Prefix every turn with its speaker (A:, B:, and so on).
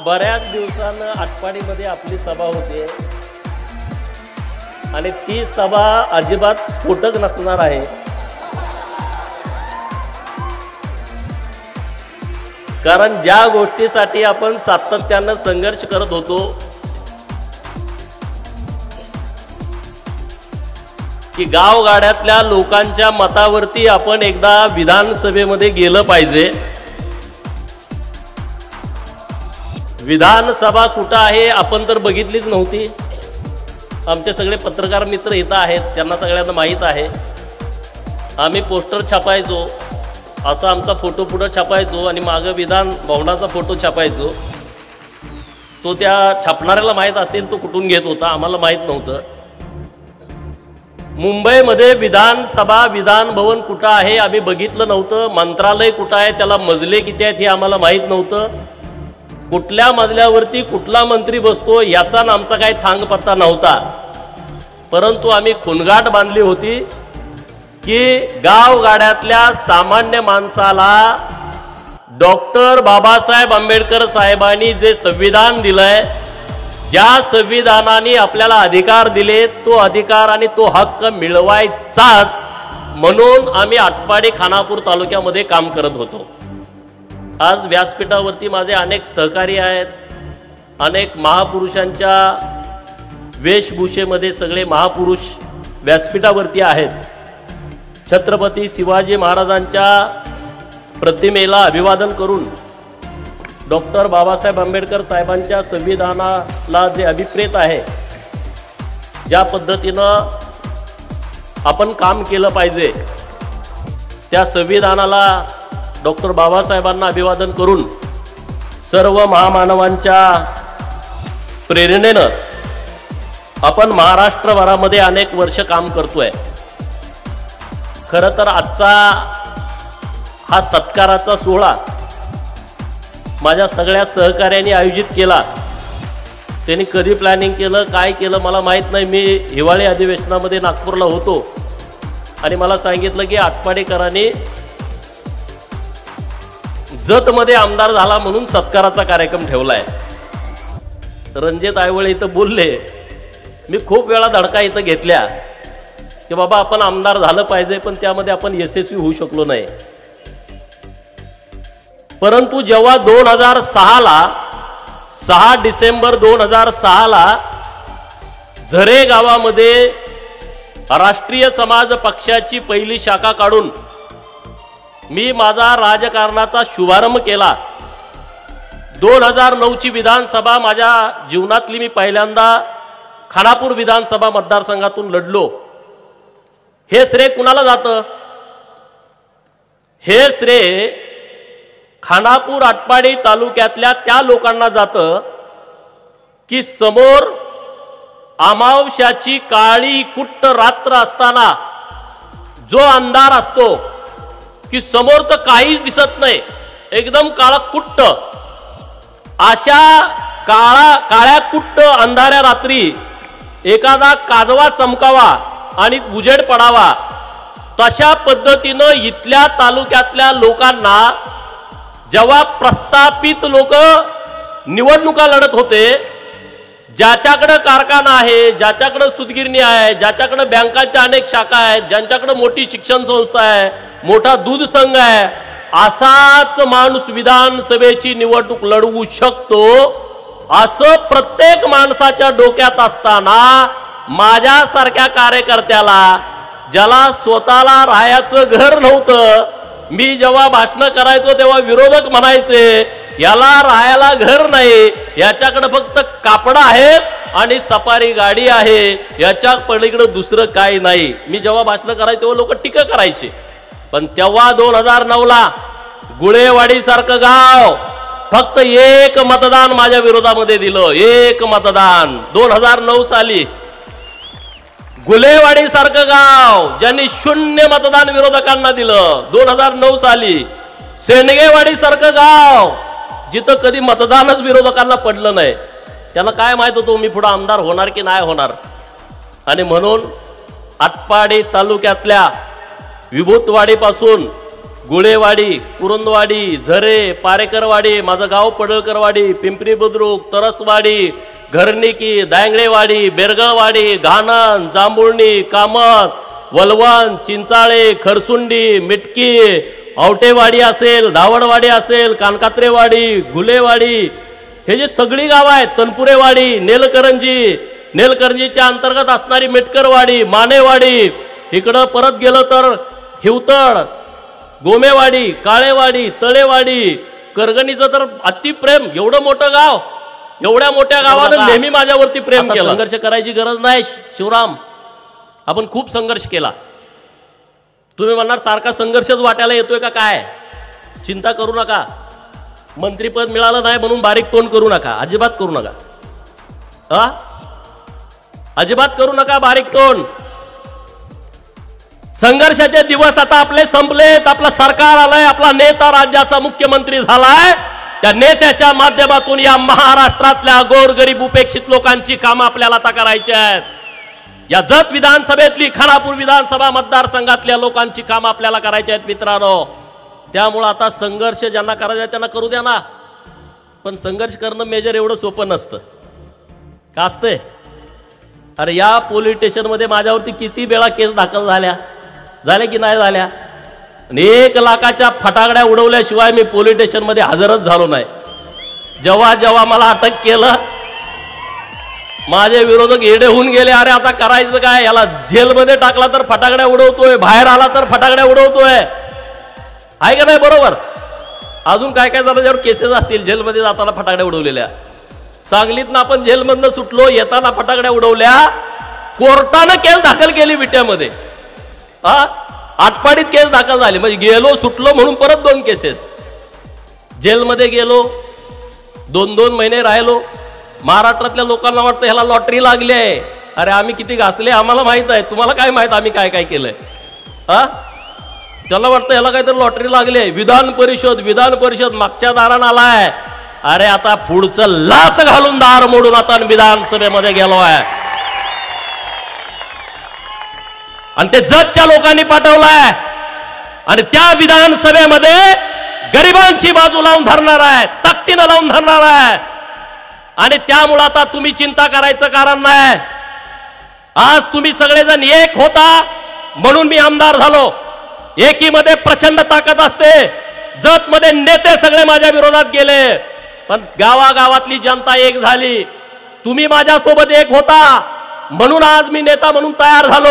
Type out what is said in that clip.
A: बऱ्याच दिवसानं आटपाडीमध्ये आपली सभा होते आणि ती सभा अजिबात स्फोटक नसणार आहे। कारण ज्या गोष्टीसाठी आपण सातत्यानं संघर्ष करत होतो की गावगाड्यातल्या लोकांच्या मतावरती आपण एकदा विधानसभेमध्ये गेलं पाहिजे। विधानसभा कुठं आहे आपण तर बघितलीच नव्हती। आमचे सगळे पत्रकार मित्र इथं आहेत, त्यांना सगळ्यांना माहीत आहे। आम्ही पोस्टर छापायचो, असा आमचा फोटो पुढं छापायचो आणि मागं विधान भवनाचा फोटो छापायचो। तो त्या छापणाऱ्याला माहीत असेल तो कुठून घेत होता, आम्हाला माहीत नव्हतं। मुंबईमध्ये विधानसभा विधान भवन कुठं आहे आम्ही बघितलं नव्हतं। मंत्रालय कुठं आहे, त्याला मजले किती आहेत हे आम्हाला माहीत नव्हतं। कुठल्या मजल्यावरती कुठला मंत्री बसतो याचा आमचा काही थांग पत्ता नव्हता। परंतु आम्ही खुणगाठ बांधली होती की गावगाड्यातल्या सामान्य माणसाला डॉक्टर बाबासाहेब आंबेडकर साहेबांनी जे संविधान दिलंय, ज्या संविधानाने आपल्याला अधिकार दिले, तो अधिकार आणि तो हक्क मिळवायचाच म्हणून आम्ही आटपाडी खानापूर तालुक्यामध्ये काम करत होतो। आज व्यासपीठावरती माझे अनेक सहकारी आहेत, अनेक महापुरुषांच्या वेशभूषेमध्ये सगळे महापुरुष व्यासपीठावरती आहेत। छत्रपती शिवाजी महाराजांच्या प्रतिमेला अभिवादन करून डॉक्टर बाबासाहेब आंबेडकर साहेबांच्या संविधानाला जे अभिप्रेत आहे, ज्या पद्धतीनं आपण काम केलं पाहिजे, त्या संविधानाला डॉक्टर बाबासाहेबांना अभिवादन करून सर्व महामानवांच्या प्रेरणेनं आपण महाराष्ट्रभरामध्ये अनेक वर्ष काम करतोय। खरं तर आजचा हा सत्काराचा सोहळा माझ्या सगळ्या सहकार्यांनी आयोजित केला। त्यांनी कधी प्लॅनिंग केलं, काय केलं मला माहीत नाही। मी हिवाळी अधिवेशनामध्ये नागपूरला होतो आणि मला सांगितलं की आटपाडीकरांनी जतमध्ये आमदार झाला म्हणून सत्काराचा कार्यक्रम ठेवलाय। रणजित आयवळे इथं बोलले, मी खूप वेळा धडका इथं घेतल्या की बाबा आपण आमदार झालं पाहिजे, पण त्यामध्ये आपण यशस्वी होऊ शकलो नाही। परंतु जेव्हा 6 डिसेंबर 2006 झरे गावामध्ये राष्ट्रीय समाज पक्षाची पहिली शाखा काढून मी माझा राजकारणाचा शुभारंभ केला। 2009 ची विधानसभा माझ्या जीवनातली मी पहिल्यांदा खानापूर विधानसभा मतदारसंघातून लढलो। हे श्रेय कुणाला जातं? हे श्रेय खानापूर आटपाडी तालुक्यातल्या त्या लोकांना जातं की समोर अमावस्याची काळी कुट्ट रात्र असताना जो अंधार असतो की समोरचं काहीच दिसत नाही, एकदम काळा कुट्ट, अशा काळ्या कुट्ट अंधाऱ्या रात्री एखादा काजवा चमकावा आणि उजेड पडावा, तशा पद्धतीनं इथल्या तालुक्यातल्या लोकांना जेव्हा प्रस्थापित लोक निवडणुका लढत होते, ज्याच्याकडे कारखाना आहे, ज्याच्याकडे सूतगिरणी आहे, ज्याच्याकडे बँकांच्या अनेक शाखा आहेत, ज्यांच्याकडे मोठी शिक्षण संस्था आहे, मोठा दूध संघ आहे, असाच माणूस विधानसभेची निवडणूक लढवू शकतो असं प्रत्येक माणसाच्या डोक्यात असताना माझ्यासारख्या कार्यकर्त्याला, ज्याला स्वतःला राहायचं घर नव्हतं, मी जेव्हा भाषण करायचो तेव्हा विरोधक म्हणायचे याला राहायला घर नाही, याच्याकडे फक्त कापड आहेत आणि सफारी गाडी आहे, याच्या पलीकडे दुसरं काही नाही। मी जेव्हा भाषण करायचो तेव्हा लोक टीका करायचे। पण तेव्हा 2009 गुळेवाडी सारखं गाव फक्त एक मतदान माझ्या विरोधामध्ये दिलं, एक मतदान। 2009 साली गुळेवाडी सारखं गाव ज्यांनी 0 मतदान विरोधकांना दिलं। 2009 साली सेंडगेवाडी सारखं गाव जिथं कधी मतदानच विरोधकांना पडलं नाही, त्यांना काय माहित होतं मी पुढे आमदार होणार की नाही होणार। आणि म्हणून आटपाडी तालुक्यातल्या विभूतवाडीपासून गुळेवाडी, कुरुंदवाडी, झरे, पारेकरवाडी, माझं गाव पडळकरवाडी, पिंपरी बुद्रुक, तरसवाडी, घरनिकी, दांगडेवाडी, बेरगळवाडी, घाणन, जांभुळणी, कामत, वलवण, चिंचाळे, खरसुंडी, मिटकी, आवटेवाडी असेल, धावडवाडी असेल, कानकात्रेवाडी, घुलेवाडी, हे जे सगळी गावं आहेत, तनपुरेवाडी, नेलकरंजीच्या अंतर्गत असणारी मिटकरवाडी, मानेवाडी, इकडं परत गेलं तर हिवतड, गोमेवाडी, काळेवाडी, तळेवाडी, करगणीचं तर अतिप्रेम. एवढं मोठं गाव, एवढ्या मोठ्या गावानं नेहमी माझ्यावरती प्रेम केलं. संघर्ष करायची गरज नाही शिवराम, आपण खूप संघर्ष केला. तुम्ही म्हणणार सारखा संघर्षच वाटायला येतोय का काय? चिंता करू नका. मंत्रीपद मिळालं नाही म्हणून बारीक तोंड करू नका, अजिबात करू नका. अजिबात करू नका बारीक तोंड. संघर्षाचे दिवस आता आपले संपलेत. आपलं सरकार आलंय, आपला नेता राज्याचा मुख्यमंत्री झालाय. त्या नेत्याच्या माध्यमातून या महाराष्ट्रातल्या गोरगरीब उपेक्षित लोकांची कामं आपल्याला आता करायची आहेत. या जत विधानसभेतली, खानापूर विधानसभा मतदारसंघातल्या लोकांची कामं आपल्याला करायची आहेत मित्रांनो. त्यामुळे आता संघर्ष ज्यांना करायचा आहे त्यांना करू द्या ना. पण संघर्ष करणं मेजर एवढं सोपं नसतं का? असते. अरे या पोलीस स्टेशनमध्ये माझ्यावरती किती वेळा केस दाखल झाल्या की नाही झाल्या? 1 लाखाच्या फटाकड्या उडवल्याशिवाय मी पोलीस स्टेशनमध्ये हजरच झालो नाही. जेव्हा जेव्हा मला अटक केलं, माझे विरोधक येडे होऊन गेले. अरे आता करायचं काय? याला जेलमध्ये टाकला तर फटाकड्या उडवतोय, बाहेर आला तर फटाकड्या उडवतोय. आहे का नाही? बरोबर. अजून काय काय झालं ज्यावर केसेस असतील, जेलमध्ये जाताना फटाकड्या उडवलेल्या. सांगलीतनं आपण जेलमधनं सुटलो, येताना फटाकड्या उडवल्या. कोर्टानं केस दाखल केली विट्यामध्ये. आटपाडीत केस दाखल झाली. म्हणजे गेलो, सुटलो म्हणून परत 2 केसेस. जेलमध्ये गेलो, 2-2 महिने राहिलो. महाराष्ट्रातल्या लोकांना वाटतं ह्याला लॉटरी लागली आहे. अरे आम्ही किती घासले आम्हाला माहित आहे, तुम्हाला काय माहित आम्ही काय काय केलंय? त्याला वाटतं ह्याला काहीतरी लॉटरी लागली आहे. विधान परिषद मागच्या दारानं आलाय. अरे आता पुढचं लात घालून दार मोडून आता विधानसभेमध्ये गेलो आहे. आणि ते जतच्या लोकांनी पाठवलाय. आणि त्या विधानसभेमध्ये गरिबांची बाजू लावून धरणार आहे, ताकदीनं लावून धरणार आहे. आणि त्यामुळे आता तुम्ही चिंता करायचं कारण नाही. आज तुम्ही सगळेजण एक होता म्हणून मी आमदार झालो. एकीमध्ये प्रचंड ताकद असते. जत मध्ये नेते सगळे माझ्या विरोधात गेले, पण गावागावातली जनता एक झाली. तुम्ही माझ्यासोबत एक होता म्हणून आज मी नेता म्हणून तयार झालो.